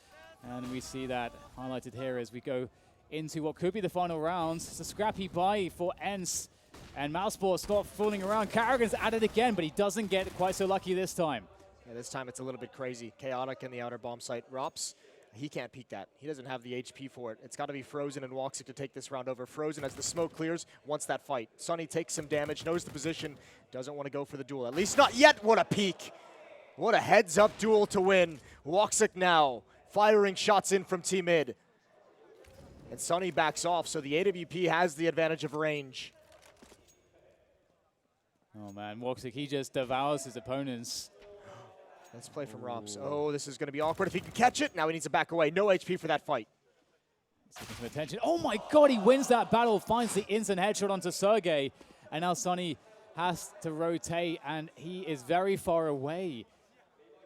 And we see that highlighted here as we go into what could be the final rounds. It's a scrappy buy for Ence. And mousesports not fooling around. Carrigan's at it again, but he doesn't get quite so lucky this time. Yeah, this time it's a little bit crazy. Chaotic in the outer bomb site. Rops, he can't peek that. He doesn't have the HP for it. It's got to be Frozen and Woxic to take this round over. Frozen, as the smoke clears, wants that fight. Sunny takes some damage, knows the position, doesn't want to go for the duel. At least not yet. What a peek. What a heads-up duel to win. Woxic now firing shots in from T-mid. And Sunny backs off, so the AWP has the advantage of range. Oh, man. Woxic, he just devours his opponents. Let's play from Rops. Oh, this is going to be awkward if he can catch it. Now he needs to back away. No HP for that fight. Taking some attention. Oh my God, he wins that battle, finds the instant headshot onto Sergey. And now Sunny has to rotate, and he is very far away.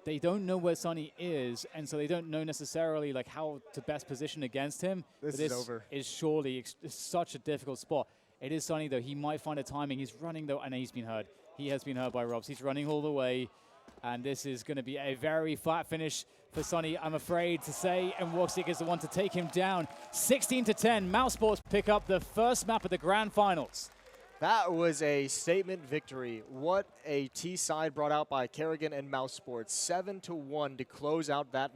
They don't know where Sunny is, and so they don't know necessarily like how to best position against him. This is over. Is surely such a difficult spot. It is Sunny, though. He might find a timing. He's running, though, and he's been hurt. He has been hurt by Robs. He's running all the way. And this is going to be a very flat finish for Sunny, I'm afraid to say. And Woxic is the one to take him down. 16-10, mousesports pick up the first map of the grand finals. That was a statement victory. What a T side brought out by Kerrigan and mousesports. 7-1 to close out that match.